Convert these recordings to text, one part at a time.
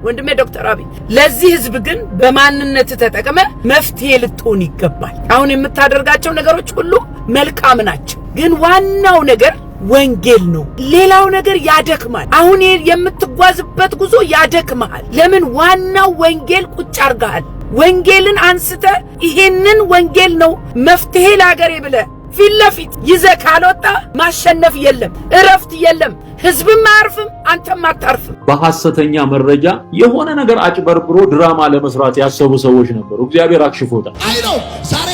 ወንድሜ ዶክተር አብይ ለዚህ ህዝብ ግን በማንነት ተጠቅመ መፍትሄ ልትሆን ይገባል። አሁን የምታደርጋቸው ነገሮች ሁሉ መልካም ናቸው፣ ግን ዋናው ነገር ወንጌል ነው። ሌላው ነገር ያደክማል። አሁን የምትጓዝበት ጉዞ ያደክማል። ለምን? ዋናው ወንጌል ቁጭ አርጋል። ወንጌልን አንስተ ይሄንን ወንጌል ነው መፍትሄ ለሀገሬ ብለ ፊት ለፊት ይዘህ ካልወጣ ማሸነፍ የለም፣ እረፍት የለም። ህዝብም አያርፍም፣ አንተም አታርፍም። በሐሰተኛ መረጃ የሆነ ነገር አጭበርብሮ ድራማ ለመስራት ያሰቡ ሰዎች ነበሩ። እግዚአብሔር አክሽፎታል። አይ ነው ዛሬ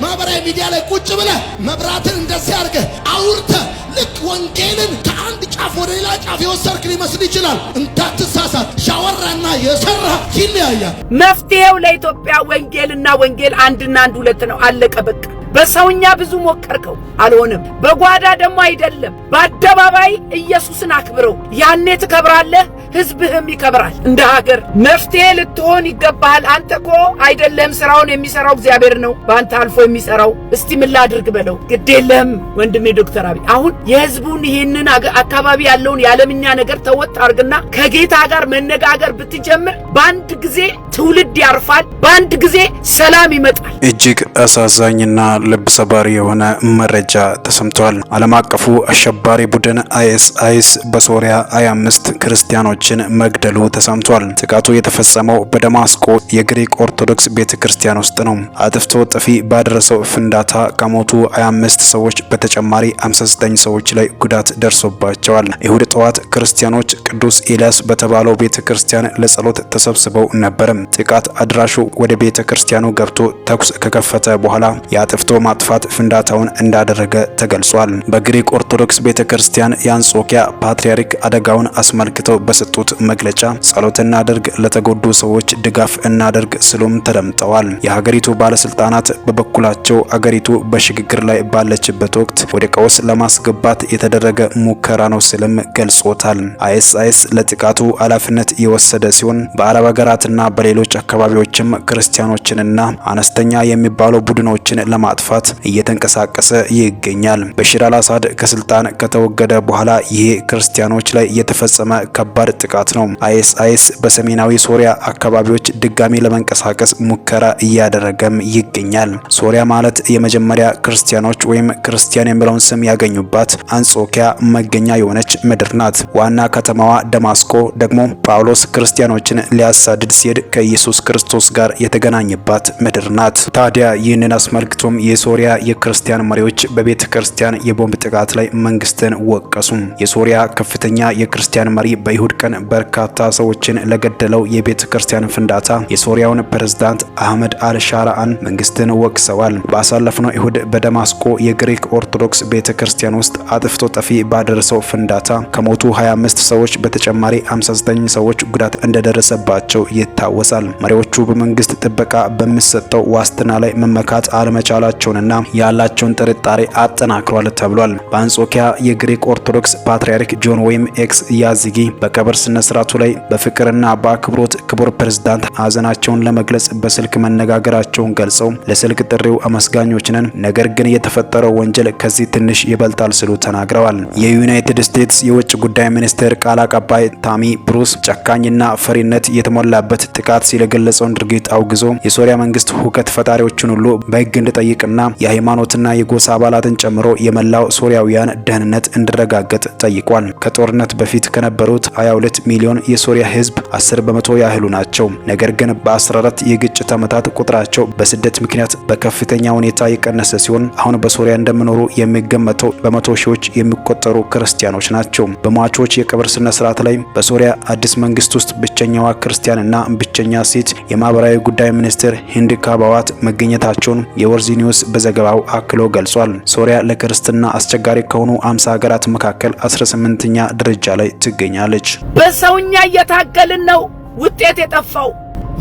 ማህበራዊ ሚዲያ ላይ ቁጭ ብለህ መብራትን እንደዚህ አድርገህ አውርተህ ልክ ወንጌልን ከአንድ ጫፍ ወደ ሌላ ጫፍ የወሰድክ ሊመስል ይችላል። እንዳትሳሳት። ሻወራና የሰራ ይለያያል። መፍትሄው ለኢትዮጵያ ወንጌልና ወንጌል አንድና አንድ ሁለት ነው። አለቀ በቃ። በሰውኛ ብዙ ሞከርከው አልሆነም። በጓዳ ደግሞ አይደለም፣ በአደባባይ ኢየሱስን አክብረው። ያኔ ትከብራለህ፣ ህዝብህም ይከብራል። እንደ ሀገር መፍትሄ ልትሆን ይገባል። አንተኮ አይደለም ስራውን የሚሰራው እግዚአብሔር ነው በአንተ አልፎ የሚሰራው። እስቲ ምን ላድርግ በለው። ግዴለህም ወንድሜ ዶክተር አብይ አሁን የህዝቡን ይሄንን አካባቢ ያለውን ያለምኛ ነገር ተወጥ አርግና ከጌታ ጋር መነጋገር ብትጀምር በአንድ ጊዜ ትውልድ ያርፋል፣ በአንድ ጊዜ ሰላም ይመጣል። እጅግ አሳዛኝና ልብ ሰባሪ የሆነ መረጃ ተሰምቷል። ዓለም አቀፉ አሸባሪ ቡድን አይኤስ በሶሪያ 25 ክርስቲያኖችን መግደሉ ተሰምቷል። ጥቃቱ የተፈጸመው በደማስቆ የግሪክ ኦርቶዶክስ ቤተክርስቲያን ውስጥ ነው። አጥፍቶ ጠፊ ባደረሰው ፍንዳታ ከሞቱ 25 ሰዎች በተጨማሪ 59 ሰዎች ላይ ጉዳት ደርሶባቸዋል። እሁድ ጠዋት ክርስቲያኖች ቅዱስ ኤልያስ በተባለው ቤተክርስቲያን ለጸሎት ተሰብስበው ነበር። ጥቃት አድራሹ ወደ ቤተክርስቲያኑ ገብቶ ተኩስ ከከፈተ በኋላ የአጥፍቶ ማጥፋት ፍንዳታውን እንዳደረገ ተገልጿል። በግሪክ ኦርቶዶክስ ቤተክርስቲያን የአንጾኪያ ፓትርያርክ አደጋውን አስመልክተው በሰጡት መግለጫ ጸሎት እናድርግ፣ ለተጎዱ ሰዎች ድጋፍ እናድርግ ሲሉም ተደምጠዋል። የሀገሪቱ ባለስልጣናት በበኩላቸው አገሪቱ በሽግግር ላይ ባለችበት ወቅት ወደ ቀውስ ለማስገባት የተደረገ ሙከራ ነው ሲልም ገልጾታል። አይኤስ ለጥቃቱ ኃላፊነት የወሰደ ሲሆን በአረብ ሀገራትና በሌሎች አካባቢዎችም ክርስቲያኖችንና አነስተኛ የሚባሉ ቡድኖችን ለማጥፋት እየተንቀሳቀሰ ይገኛል። በሽር አልአሳድ ከስልጣን ከተወገደ በኋላ ይሄ ክርስቲያኖች ላይ የተፈጸመ ከባድ ጥቃት ነው። አይኤስ በሰሜናዊ ሶሪያ አካባቢዎች ድጋሚ ለመንቀሳቀስ ሙከራ እያደረገም ይገኛል። ሶሪያ ማለት የመጀመሪያ ክርስቲያኖች ወይም ክርስቲያን የሚለውን ስም ያገኙባት አንጾኪያ መገኛ የሆነች ምድር ናት። ዋና ከተማዋ ደማስቆ ደግሞ ጳውሎስ ክርስቲያኖችን ሊያሳድድ ሲሄድ ከኢየሱስ ክርስቶስ ጋር የተገናኘባት ምድር ናት። ታዲያ ይህንን አስመልክቶም የሶሪያ የክርስቲያን መሪዎች በቤተ ክርስቲያን የቦምብ ጥቃት ላይ መንግስትን ወቀሱ። የሶሪያ ከፍተኛ የክርስቲያን መሪ በይሁድ ቀን በርካታ ሰዎችን ለገደለው የቤተ ክርስቲያን ፍንዳታ የሶሪያውን ፕሬዝዳንት አህመድ አልሻራን መንግስትን ወቅሰዋል። ባሳለፍነው ይሁድ በደማስቆ የግሪክ ኦርቶዶክስ ቤተ ክርስቲያን ውስጥ አጥፍቶ ጠፊ ባደረሰው ፍንዳታ ከሞቱ 25 ሰዎች በተጨማሪ 59 ሰዎች ጉዳት እንደደረሰባቸው ይታወሳል። መሪዎቹ በመንግስት ጥበቃ በሚሰጠው ዋስትና ላይ መመካት አለመቻላቸውንና ያላቸውን ጥርጣሬ አጠናክሯል ተብሏል። በአንጾኪያ የግሪክ ኦርቶዶክስ ፓትርያርክ ጆን ወይም ኤክስ ያዚጊ በቀብር ስነ ስርዓቱ ላይ በፍቅርና በአክብሮት ክቡር ፕሬዝዳንት ሀዘናቸውን ለመግለጽ በስልክ መነጋገራቸውን ገልጸው ለስልክ ጥሪው አመስጋኞች ነን፣ ነገር ግን የተፈጠረው ወንጀል ከዚህ ትንሽ ይበልጣል ሲሉ ተናግረዋል። የዩናይትድ ስቴትስ የውጭ ጉዳይ ሚኒስቴር ቃል አቀባይ ታሚ ብሩስ ጨካኝና ፈሪነት የተሞላበት ጥቃት ሲል የገለጸውን ድርጊት አውግዞ የሶሪያ መንግስት ሁከት ፈጣሪዎችን ሁሉ በህግ እንዲጠይቅና የሃይማኖትና የጎሳ አባላትን ጨምሮ የመላው ሶሪያውያን ደህንነት እንዲረጋገጥ ጠይቋል። ከጦርነት በፊት ከነበሩት 22 ሚሊዮን የሶሪያ ህዝብ 10 በመቶ ያህሉ ናቸው። ነገር ግን በ14 የግጭት ዓመታት ቁጥራቸው በስደት ምክንያት በከፍተኛ ሁኔታ የቀነሰ ሲሆን አሁን በሶሪያ እንደሚኖሩ የሚገመተው በመቶ ሺዎች የሚቆጠሩ ክርስቲያኖች ናቸው። በሟቾች የቀብር ስነ ስርዓት ላይ በሶሪያ አዲስ መንግስት ውስጥ ብቸኛዋ ክርስቲያንና ብቸኛ ሴት የማህበራዊ ጉዳይ ሚኒስትር ሂንድ ካባዋት መገኘታቸውን የወርዚ ኒውስ በዘገባው አክሎ ገልጿል። ሶሪያ ለክርስትና አስቸጋሪ ከሆኑ 50 ሀገራት መካከል 18ኛ ደረጃ ላይ ትገኛለች። በሰውኛ እየታገልን ነው ውጤት የጠፋው።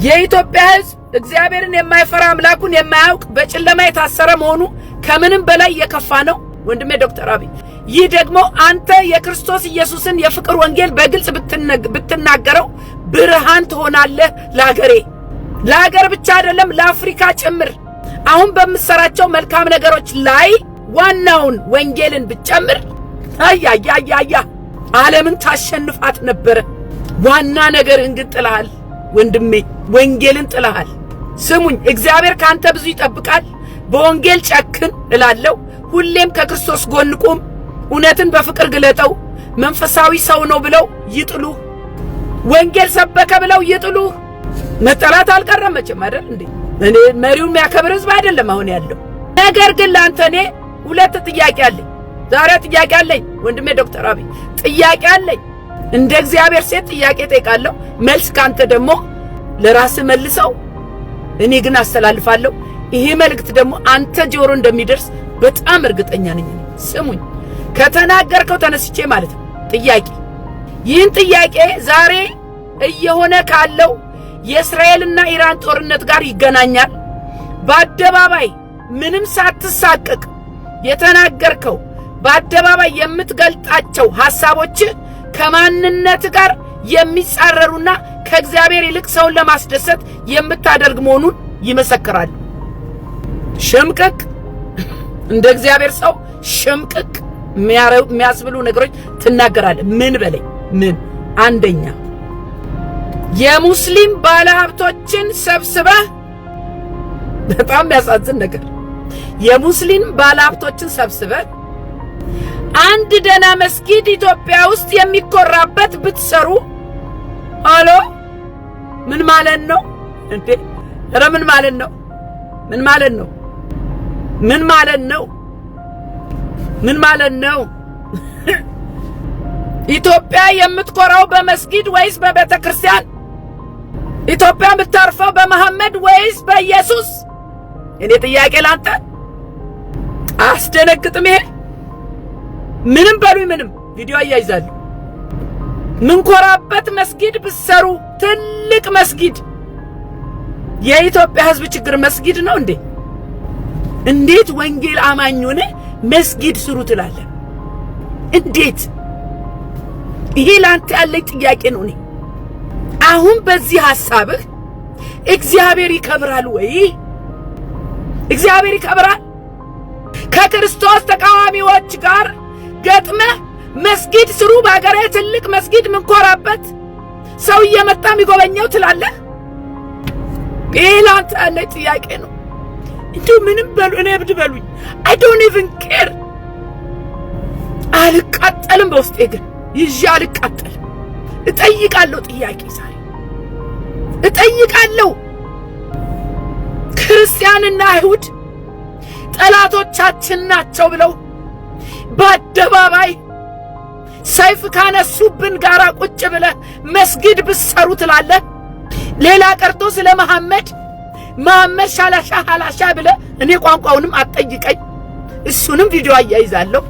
የኢትዮጵያ ህዝብ እግዚአብሔርን የማይፈራ አምላኩን የማያውቅ በጨለማ የታሰረ መሆኑ ከምንም በላይ የከፋ ነው ወንድሜ ዶክተር አብይ። ይህ ደግሞ አንተ የክርስቶስ ኢየሱስን የፍቅር ወንጌል በግልጽ ብትናገረው ብርሃን ትሆናለህ ለሀገር ብቻ አይደለም ለአፍሪካ ጭምር። አሁን በመሰራቸው መልካም ነገሮች ላይ ዋናውን ወንጌልን ብትጨምር ዓለምን ታሸንፋት ነበር። ዋና ነገርህን ግን ጥለሃል ወንድሜ፣ ወንጌልን ጥለሃል። ስሙኝ፣ እግዚአብሔር ካንተ ብዙ ይጠብቃል። በወንጌል ጨክን እላለሁ። ሁሌም ከክርስቶስ ጎን ቁም። እውነትን በፍቅር ግለጠው። መንፈሳዊ ሰው ነው ብለው ይጥሉ፣ ወንጌል ሰበከ ብለው ይጥሉ። መጠላት አልቀረም መቼም አይደል እንዴ? እኔ መሪው የሚያከብር ህዝብ አይደለም አሁን ያለው። ነገር ግን ላንተ እኔ ሁለት ጥያቄ አለኝ። ዛሬ ጥያቄ አለኝ ወንድሜ ዶክተር አብይ ጥያቄ አለኝ። እንደ እግዚአብሔር ሴት ጥያቄ ጠይቃለሁ። መልስ ካንተ ደግሞ ለራስ መልሰው። እኔ ግን አስተላልፋለሁ። ይሄ መልእክት ደግሞ አንተ ጆሮ እንደሚደርስ በጣም እርግጠኛ ነኝ። ስሙኝ፣ ከተናገርከው ተነስቼ ማለት ነው። ጥያቄ ይህን ጥያቄ ዛሬ እየሆነ ካለው የእስራኤልና ኢራን ጦርነት ጋር ይገናኛል። በአደባባይ ምንም ሳትሳቀቅ የተናገርከው በአደባባይ የምትገልጣቸው ሐሳቦች ከማንነት ጋር የሚጻረሩና ከእግዚአብሔር ይልቅ ሰውን ለማስደሰት የምታደርግ መሆኑን ይመሰክራሉ። ሽምቅቅ እንደ እግዚአብሔር ሰው ሽምቅቅ የሚያስብሉ ነገሮች ትናገራለህ። ምን በለኝ? ምን? አንደኛ የሙስሊም ባለሀብቶችን ሰብስበህ፣ በጣም ያሳዝን ነገር፣ የሙስሊም ባለሀብቶችን ሰብስበህ አንድ ደና መስጊድ ኢትዮጵያ ውስጥ የሚኮራበት ብትሰሩ። አሎ ምን ማለት ነው እንዴ? ኧረ ምን ማለት ነው? ምን ማለት ነው? ምን ማለት ነው? ምን ማለት ነው? ኢትዮጵያ የምትኮራው በመስጊድ ወይስ በቤተ ክርስቲያን? ኢትዮጵያ የምታርፈው በመሐመድ ወይስ በኢየሱስ? እኔ ጥያቄ ላንተ አስደነግጥም። ይሄ ምንም በሉኝ፣ ምንም ቪዲዮ አያይዛለሁ። ምን ኮራበት መስጊድ ብትሰሩ፣ ትልቅ መስጊድ። የኢትዮጵያ ሕዝብ ችግር መስጊድ ነው እንዴ? እንዴት ወንጌል አማኝ ሆነ መስጊድ ስሩ ትላለህ? እንዴት? ይሄ ላንተ ያለኝ ጥያቄ ነው። እኔ አሁን በዚህ ሐሳብህ እግዚአብሔር ይከብራል ወይ? እግዚአብሔር ይከብራል? ከክርስቶስ ተቃዋሚዎች ጋር ገጥመህ መስጊድ ስሩ፣ በአገሬ ትልቅ መስጊድ ምንኮራበት ሰው እየመጣ የሚጎበኘው ትላለህ? ይሄ ላንተ ያለኝ ጥያቄ ነው። እንደው ምንም በሉ፣ እኔ እብድ በሉኝ፣ I don't even care። አልቃጠልም፣ በውስጤ ግን ይዤ አልቃጠልም። እጠይቃለሁ፣ ጥያቄ ዛሬ እጠይቃለሁ። ክርስቲያንና አይሁድ ጠላቶቻችን ናቸው ብለው በአደባባይ ሰይፍ ካነሱብን ጋራ ቁጭ ብለህ መስጊድ ብትሰሩ ትላለህ? ሌላ ቀርቶ ስለ መሐመድ ሻላሻ ሐላሻ ብለህ እኔ ቋንቋውንም አትጠይቀኝ፣ እሱንም ቪዲዮ አያይዛለሁ።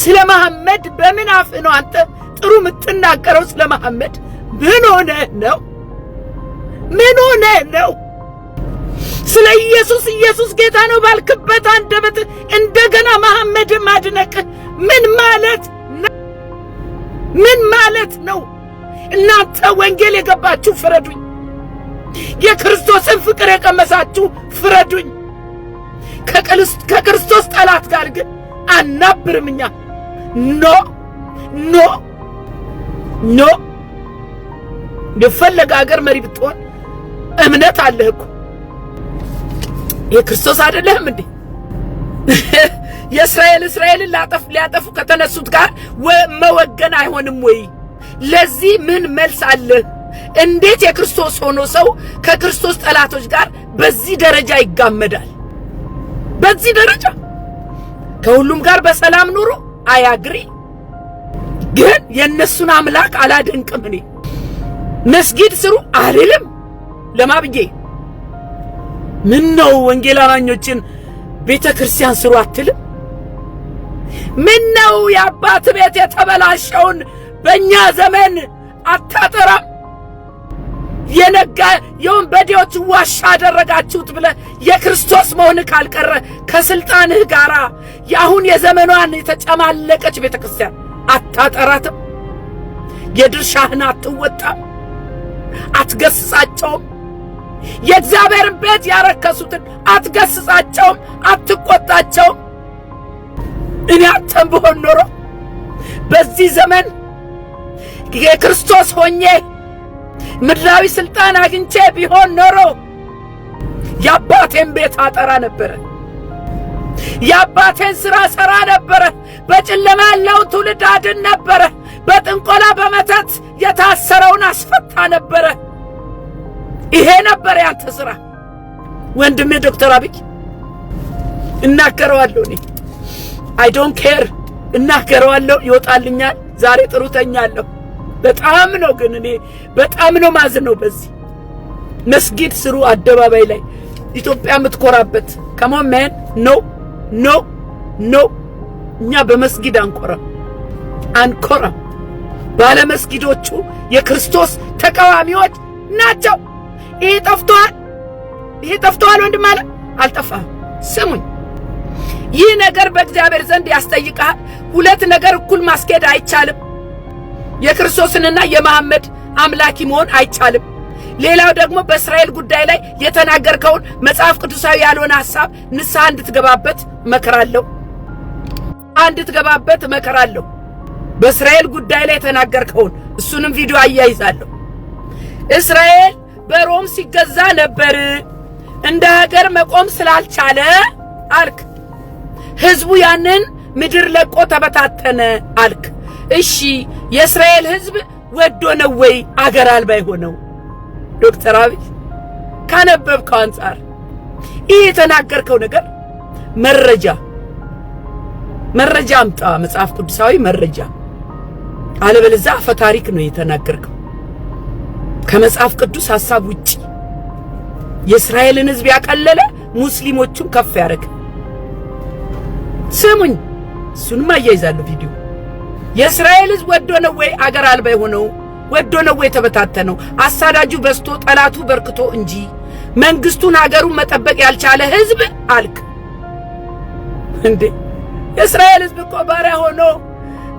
ስለ መሐመድ በምን አፍ ነው አንተ ጥሩ የምትናገረው? ስለ መሐመድ ምን ሆነ ነው? ምን ሆነ ነው? ስለ ኢየሱስ ጌታ ነው ባልክበት አንደበት እንደገና መሐመድ ማድነቅ ምን ማለት ነው? ምን ማለት ነው? እናንተ ወንጌል የገባችሁ ፍረዱኝ። የክርስቶስን ፍቅር የቀመሳችሁ ፍረዱኝ። ከክርስቶስ ጠላት ጋር ግን አናብርምኛ። ኖ ኖ ኖ። የፈለገ ሀገር መሪ ብትሆን እምነት አለህ እኮ። የክርስቶስ አይደለህም እንዴ? እስራኤልን ሊያጠፉ ከተነሱት ጋር መወገን አይሆንም ወይ? ለዚህ ምን መልስ አለህ? እንዴት የክርስቶስ ሆኖ ሰው ከክርስቶስ ጠላቶች ጋር በዚህ ደረጃ ይጋመዳል? በዚህ ደረጃ ከሁሉም ጋር በሰላም ኑሮ አያግሪ። ግን የነሱን አምላክ አላደንቅም። እኔ መስጊድ ስሩ አልልም። ለማብዬ ምን ነው ወንጌል አማኞችን ቤተ ክርስቲያን ስሩ አትልም? ምን ነው የአባት ቤት የተበላሸውን በእኛ ዘመን አታጠራም? የወንበዴዎች ዋሻ አደረጋችሁት ብለህ የክርስቶስ መሆን ካልቀረ ከስልጣንህ ጋራ የአሁን የዘመኗን የተጨማለቀች ቤተ ክርስቲያን አታጠራትም? የድርሻህን አትወጣም? አትገስጻቸውም? የእግዚአብሔርን ቤት ያረከሱትን አትገስጻቸውም? አትቆጣቸውም? እኔ አንተም ብሆን ኖሮ በዚህ ዘመን የክርስቶስ ሆኜ ምድራዊ ስልጣን አግኝቼ ቢሆን ኖሮ የአባቴን ቤት አጠራ ነበረ። የአባቴን ሥራ ሠራ ነበረ። በጨለማ ያለውን ትውልድ አድን ነበረ። በጥንቆላ በመተት የታሰረውን አስፈታ ነበረ። ይሄ ነበር ያንተ ሥራ ወንድሜ ዶክተር አብይ። እናገረዋለሁ እኔ አይ ዶንት ኬር እናገረዋለሁ። ይወጣልኛል። ዛሬ ጥሩ ተኛለሁ። በጣም ነው ግን እኔ በጣም ነው ማዝነው። በዚህ መስጊድ ስሩ አደባባይ ላይ ኢትዮጵያ የምትኮራበት ከሞን ማን ኖ እኛ በመስጊድ አንኮራም። ባለ መስጊዶቹ የክርስቶስ ተቃዋሚዎች ናቸው። ይሄ ጠፍቷል ወንድም አለ አልጠፋም። ስሙኝ፣ ይህ ነገር በእግዚአብሔር ዘንድ ያስጠይቃል። ሁለት ነገር እኩል ማስኬድ አይቻልም። የክርስቶስንና የመሐመድ አምላኪ መሆን አይቻልም። ሌላው ደግሞ በእስራኤል ጉዳይ ላይ የተናገርከውን መጽሐፍ ቅዱሳዊ ያልሆነ ሐሳብ ንስሐ እንድትገባበት መከራለሁ። በእስራኤል ጉዳይ ላይ የተናገርከውን እሱንም ቪዲዮ አያይዛለሁ። እስራኤል በሮም ሲገዛ ነበር፣ እንደ ሀገር መቆም ስላልቻለ አልክ። ህዝቡ ያንን ምድር ለቆ ተበታተነ አልክ። እሺ የእስራኤል ህዝብ ወዶ ነው ወይ አገር አልባ የሆነው? ዶክተር አብይ ካነበብከው አንፃር ይህ የተናገርከው ነገር መረጃ አምጣ፣ መጽሐፍ ቅዱሳዊ መረጃ። አለበለዚያ አፈታሪክ ነው የተናገርከው ከመጽሐፍ ቅዱስ ሐሳብ ውጪ። የእስራኤልን ህዝብ ያቀለለ ሙስሊሞቹን ከፍ ያደረገ። ስሙኝ፣ እሱንም አያይዛለሁ ቪዲዮ። የእስራኤል ህዝብ ወዶ ነው ወይ አገር አልባ የሆነው? ወዶ ነው ወይ ተበታተነው? አሳዳጁ በስቶ ጠላቱ በርክቶ እንጂ መንግስቱን ሀገሩን መጠበቅ ያልቻለ ህዝብ አልክ እንዴ? የእስራኤል ህዝብ እኮ ባሪያ ሆኖ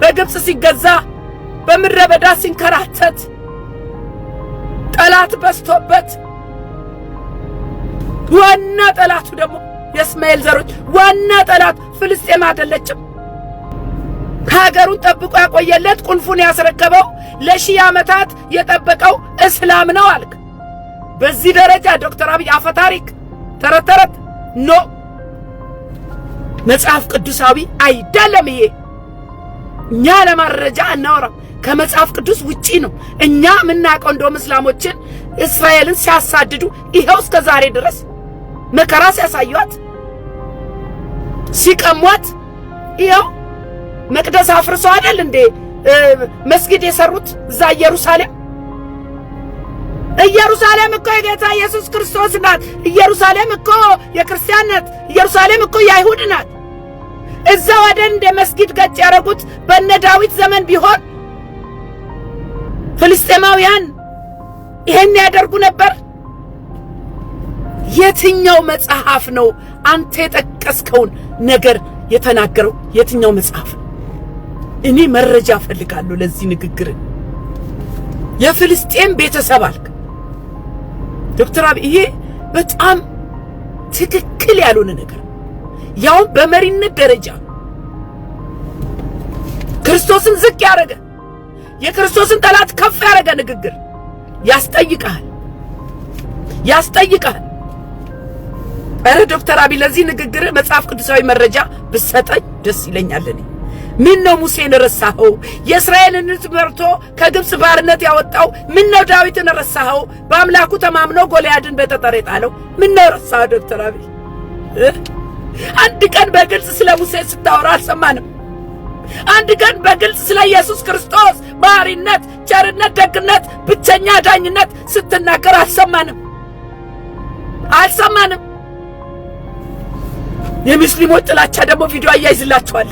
በግብጽ ሲገዛ በምድረ በዳ ሲንከራተት ጠላት በስቶበት፣ ዋና ጠላቱ ደግሞ የእስማኤል ዘሮች ዋና ጠላት ፍልስጤም አይደለችም? ሀገሩን ጠብቆ ያቆየለት ቁልፉን ያስረከበው ለሺህ ዓመታት የጠበቀው እስላም ነው አልክ። በዚህ ደረጃ ዶክተር አብይ አፈታሪክ ተረት ኖ መጽሐፍ ቅዱሳዊ አይደለም ይሄ። እኛ ለማረጃ አናወራም፣ ከመጽሐፍ ቅዱስ ውጪ ነው። እኛ ምናቀው እንደውም እስላሞችን እስራኤልን ሲያሳድዱ ይሄው እስከ ዛሬ ድረስ መከራ ሲያሳዩት ሲቀሟት ይሄው መቅደስ አፍርሰው አይደል እንዴ መስጊድ የሰሩት እዛ ኢየሩሳሌም እኮ የጌታ ኢየሱስ ክርስቶስ ናት። ኢየሩሳሌም እኮ የክርስቲያን ናት። ኢየሩሳሌም እኮ የአይሁድ ናት። እዛ ወደ እንደ መስጊድ ገጭ ያረጉት በነ ዳዊት ዘመን ቢሆን ፍልስጤማውያን ይሄን ያደርጉ ነበር? የትኛው መጽሐፍ ነው አንተ የጠቀስከውን ነገር የተናገረው? የትኛው መጽሐፍ? እኔ መረጃ ፈልጋለሁ ለዚህ ንግግር። የፍልስጤም ቤተሰብ አልክ ዶክተር አብይ። ይሄ በጣም ትክክል ያልሆነ ነገር፣ ያው በመሪነት ደረጃ ክርስቶስን ዝቅ ያረገ የክርስቶስን ጠላት ከፍ ያረገ ንግግር ያስጠይቃል። ዶክተር አብይ ለዚህ ንግግር መጽሐፍ ቅዱሳዊ መረጃ ብሰጠኝ ደስ ይለኛል። እኔ ምን ነው ሙሴን ረሳኸው? የእስራኤልን ሕዝብ መርቶ ከግብጽ ባርነት ያወጣው ምን ነው ዳዊትን ረሳኸው? በአምላኩ ተማምኖ ጎልያድን በጠጠር የጣለው ምን ነው ረሳኸው? ዶክተር አብይ አንድ ቀን በግልጽ ስለ ሙሴ ስታወራ አልሰማንም። አንድ ቀን በግልጽ ስለ ኢየሱስ ክርስቶስ ባህሪነት፣ ቸርነት፣ ደግነት፣ ብቸኛ ዳኝነት ስትናገር አልሰማንም። የሙስሊሞች ጥላቻ ደግሞ ቪዲዮ አያይዝላችኋል።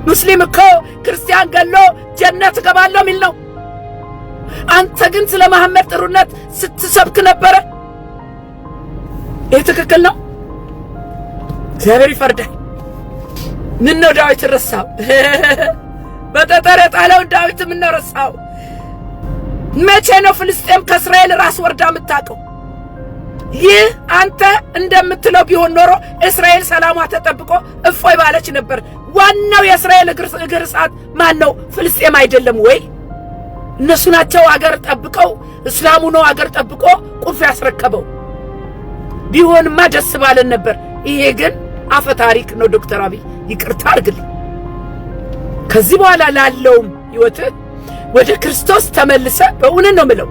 ሙስሊም እኮ ክርስቲያን ገሎ ጀነት ገባለው ሚል ነው። አንተ ግን ስለ መሐመድ ጥሩነት ስትሰብክ ነበር። ይህ ትክክል ነው? እግዚአብሔር ይፈርዳል። ምን ነው ዳዊት ረሳው? በጠጠር የጣለውን ዳዊት ምን ነው ረሳው? መቼ ነው ፍልስጤም ከእስራኤል ራስ ወርዳ የምታውቀው? ይህ አንተ እንደምትለው ቢሆን ኖሮ እስራኤል ሰላሟ ተጠብቆ እፎይ ባለች ነበር። ዋናው የእስራኤል እግር እሳት ማን ነው? ፍልስጤም አይደለም ወይ? እነሱ ናቸው አገር ጠብቀው እስላሙ ነው አገር ጠብቆ ቁልፍ ያስረከበው። ቢሆንማ ደስ ባለን ነበር። ይሄ ግን አፈ ታሪክ ነው። ዶክተር አብይ ይቅርታ አድርግልኝ። ከዚህ በኋላ ላለውም ህይወት ወደ ክርስቶስ ተመልሰ በእውነት ነው የምለው።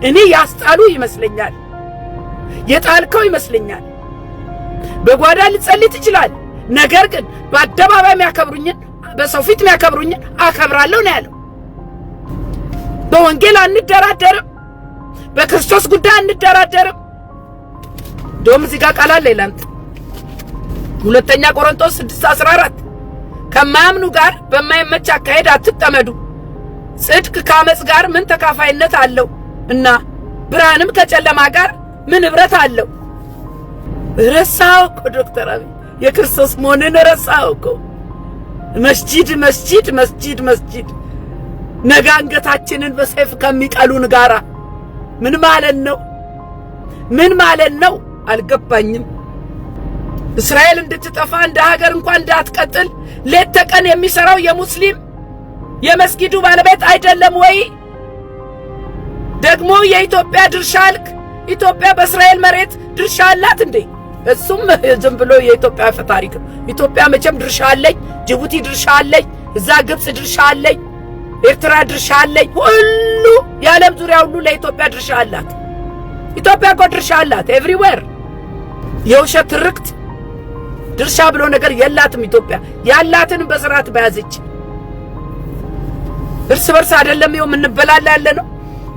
እኔ ያስጣሉ ይመስለኛል፣ የጣልከው ይመስለኛል። በጓዳ ልጸልይ ትችላል። ነገር ግን በአደባባይ የሚያከብሩኝን በሰው ፊት የሚያከብሩኝን አከብራለሁ ነው ያለው። በወንጌል አንደራደርም፣ በክርስቶስ ጉዳይ አንደራደርም። ዶም እዚህ ጋር ቃል አለ ይላል 2 ቆሮንቶስ 6:14 ከማያምኑ ጋር በማይመች አካሄድ አትጠመዱ፣ ጽድቅ ከአመጽ ጋር ምን ተካፋይነት አለው? እና ብርሃንም ከጨለማ ጋር ምን ህብረት አለው? ረሳው እኮ ዶክተር አብይ የክርስቶስ መሆንን ረሳው እኮ። መስጂድ መስጂድ መስጂድ መስጂድ ነገ አንገታችንን በሰይፍ ከሚቀሉን ጋራ ምን ማለት ነው? ምን ማለት ነው? አልገባኝም። እስራኤል እንድትጠፋ እንደ ሀገር እንኳን እንዳትቀጥል ሌት ተቀን የሚሰራው የሙስሊም የመስጊዱ ባለቤት አይደለም ወይ? ደግሞ የኢትዮጵያ ድርሻ አልክ። ኢትዮጵያ በእስራኤል መሬት ድርሻ አላት እንዴ? እሱም ዝም ብሎ የኢትዮጵያ ታሪክ ነው። ኢትዮጵያ መቼም ድርሻ አለኝ፣ ጅቡቲ ድርሻ አለኝ፣ እዛ ግብጽ ድርሻ አለኝ፣ ኤርትራ ድርሻ አለኝ። ሁሉ የዓለም ዙሪያ ሁሉ ለኢትዮጵያ ድርሻ አላት። ኢትዮጵያ እኮ ድርሻ አላት ኤቭሪዌር። የውሸት ትርክት ድርሻ ብሎ ነገር የላትም ኢትዮጵያ። ያላትን በስርዓት በያዘች እርስ በርስ አይደለም ይው ምንበላላ ያለ ነው።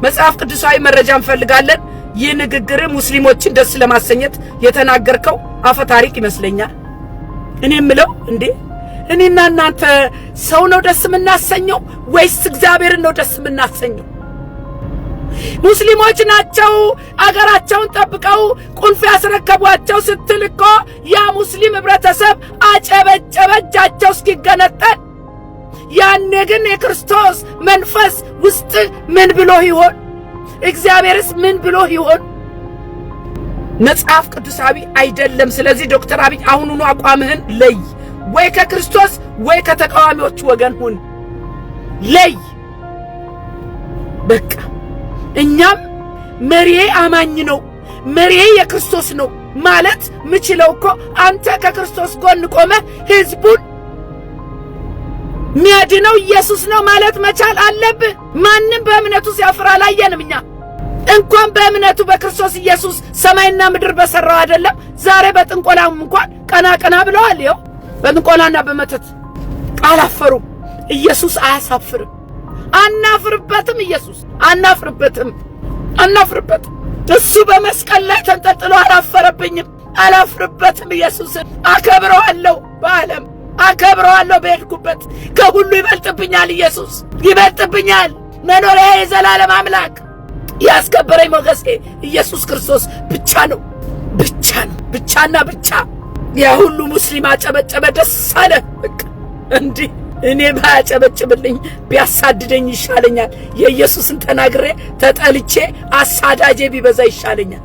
መጽሐፍ ቅዱሳዊ መረጃ እንፈልጋለን። ይህ ንግግር ሙስሊሞችን ደስ ለማሰኘት የተናገርከው አፈ ታሪክ ይመስለኛል። እኔ የምለው እንዴ እኔና እናንተ ሰው ነው ደስ የምናሰኘው ወይስ እግዚአብሔርን ነው ደስ የምናሰኘው? ሙስሊሞች ናቸው አገራቸውን ጠብቀው ቁልፍ ያስረከቧቸው ስትል እኮ ያ ሙስሊም ህብረተሰብ አጨበጨበጃቸው እስኪገነጠል። ያኔ ግን የክርስቶስ መንፈስ ውስጥ ምን ብሎ ይሆን? እግዚአብሔርስ ምን ብሎ ይሆን? መጽሐፍ ቅዱሳዊ አይደለም። ስለዚህ ዶክተር አብይ አሁኑኑ አቋምህን ለይ። ወይ ከክርስቶስ ወይ ከተቃዋሚዎች ወገን ሁን። ለይ በቃ። እኛም መሪዬ አማኝ ነው መሪዬ የክርስቶስ ነው ማለት ምችለው እኮ አንተ ከክርስቶስ ጎን ቆመ ህዝቡን ሚያድነው ኢየሱስ ነው ማለት መቻል አለብህ። ማንም በእምነቱ ሲያፍር አላየንም። እኛ እንኳን በእምነቱ በክርስቶስ ኢየሱስ ሰማይና ምድር በሰራው አይደለም ዛሬ በጥንቆላም እንኳን ቀና ቀና ብለዋል። ይኸው በጥንቆላና በመተት አላፈሩም። ኢየሱስ አያሳፍርም። አናፍርበትም። ኢየሱስ አናፍርበትም። እሱ በመስቀል ላይ ተንጠልጥሎ አላፈረብኝም። አላፍርበትም። ኢየሱስን አከብረዋለሁ። በዓለም አከብረዋለሁ። በሄድኩበት ከሁሉ ይበልጥብኛል። ኢየሱስ ይበልጥብኛል። መኖሪያ የዘላለም አምላክ ያስከበረኝ ሞገሴ ኢየሱስ ክርስቶስ ብቻ ነው። ብቻና ብቻ። ያ ሁሉ ሙስሊም አጨበጨበ፣ ደስ አለ። በቃ እንዲህ እኔ ባያጨበጭብልኝ ቢያሳድደኝ ይሻለኛል። የኢየሱስን ተናግሬ ተጠልቼ አሳዳጄ ቢበዛ ይሻለኛል።